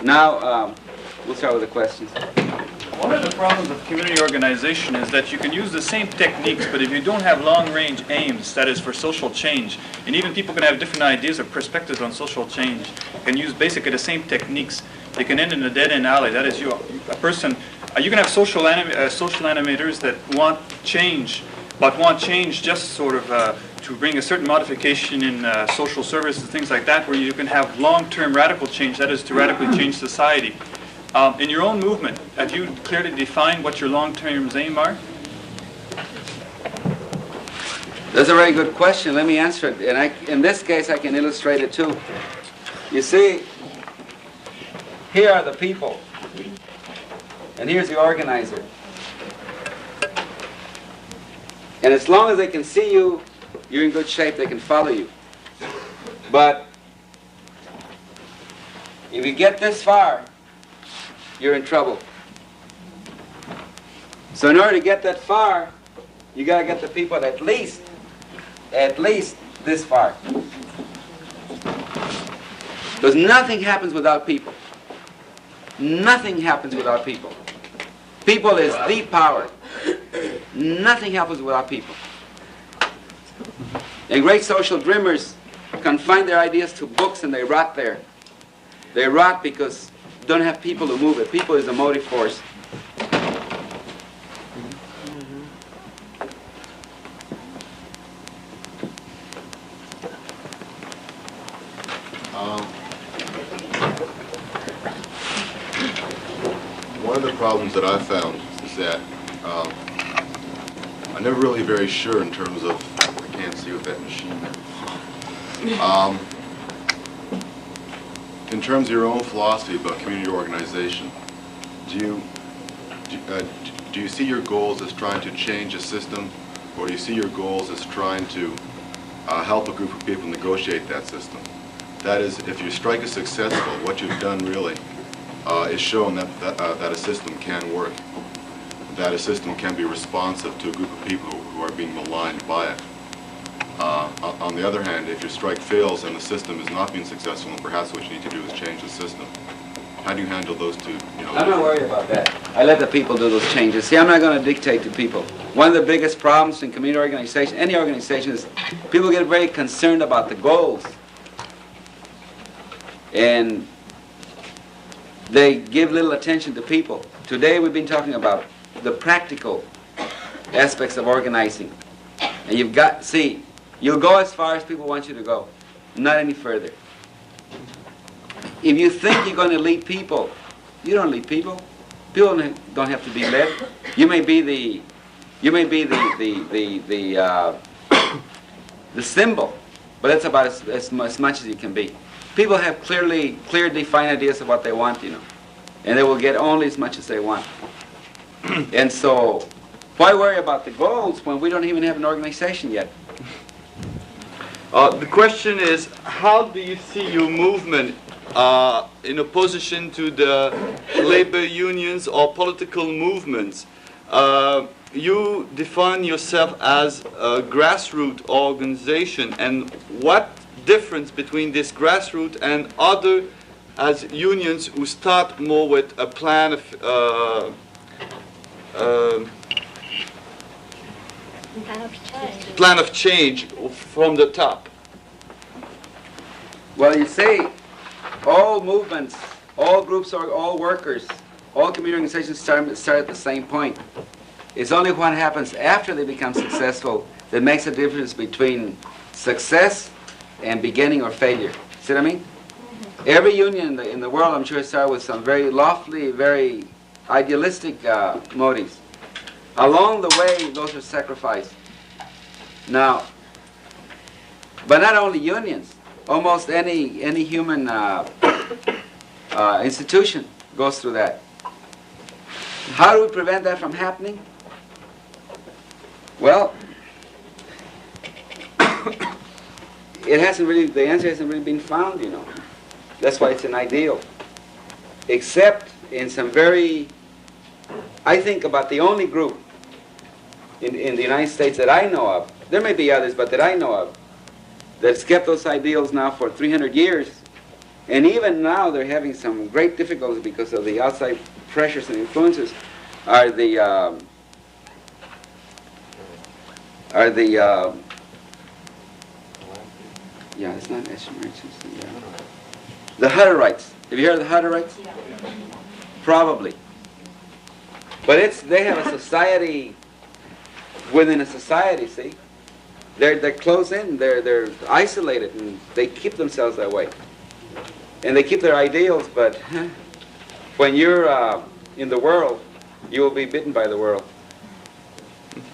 Now, we'll start with the questions. One of the problems of community organization is that you can use the same techniques, but if you don't have long-range aims, that is for social change, and even people can have different ideas or perspectives on social change, can use basically the same techniques. They can end in a dead-end alley. That is, you can have social animators that want change, but want change just sort of to bring a certain modification in social services, things like that, where you can have long-term radical change, that is to radically change society. In your own movement, have you clearly defined what your long-term aims are? That's a very good question. Let me answer it. And in this case, I can illustrate it too. You see, here are the people, and here's the organizer. And as long as they can see you, you're in good shape, they can follow you. But if you get this far, you're in trouble. So in order to get that far, you got to get the people at least this far. Because nothing happens without people. Nothing happens without people. People is the power. Nothing happens without people. And great social dreamers confine their ideas to books and they rot there. They rot because they don't have people to move it. People is the motive force. One of the problems that I've found is that I'm never really very sure in terms of, I can't see with that machine there. In terms of your own philosophy about community organization, do you see your goals as trying to change a system, or do you see your goals as trying to help a group of people negotiate that system? That is, if your strike is successful, what you've done really is shown that a system can work, that a system can be responsive to a group of people who are being maligned by it. On the other hand, if your strike fails and the system is not being successful, and perhaps what you need to do is change the system, how do you handle those two? I'm not worried about that. I let the people do those changes. See, I'm not going to dictate to people. One of the biggest problems in community organization, any organization, is people get very concerned about the goals. And they give little attention to people. Today we've been talking about the practical aspects of organizing. And you've got, see, you'll go as far as people want you to go, not any further. If you think you're going to lead people, you don't lead people. People don't have to be led. You may be the symbol, but that's about as much as you can be. People have clear defined ideas of what they want, and they will get only as much as they want. And so, why worry about the goals when we don't even have an organization yet? The question is, how do you see your movement in opposition to the labor unions or political movements? You define yourself as a grassroots organization, and what difference between this grassroots and other as unions who start more with a plan of change from the top? Well, you see, all movements, all groups, all workers, all community organizations start at the same point. It's only what happens after they become successful that makes a difference between success and beginning or failure. See what I mean? Every union in the world, I'm sure, started with some very lofty, very idealistic motives. Along the way, those are sacrificed. Now, but not only unions, almost any human institution goes through that. How do we prevent that from happening? Well, the answer hasn't really been found, That's why it's an ideal. Except in some I think about the only group in the United States that I know of, there may be others, but that I know of, that's kept those ideals now for 300 years, And even now they're having some great difficulties because of the outside pressures and influences are the yeah, it's not emergency. Yeah. The Hutterites. Have you heard of the Hutterites? Yeah. Probably. But they have a society within a society, see? They're closed in, they're isolated, and they keep themselves that way. And they keep their ideals, but when you're in the world, you will be bitten by the world.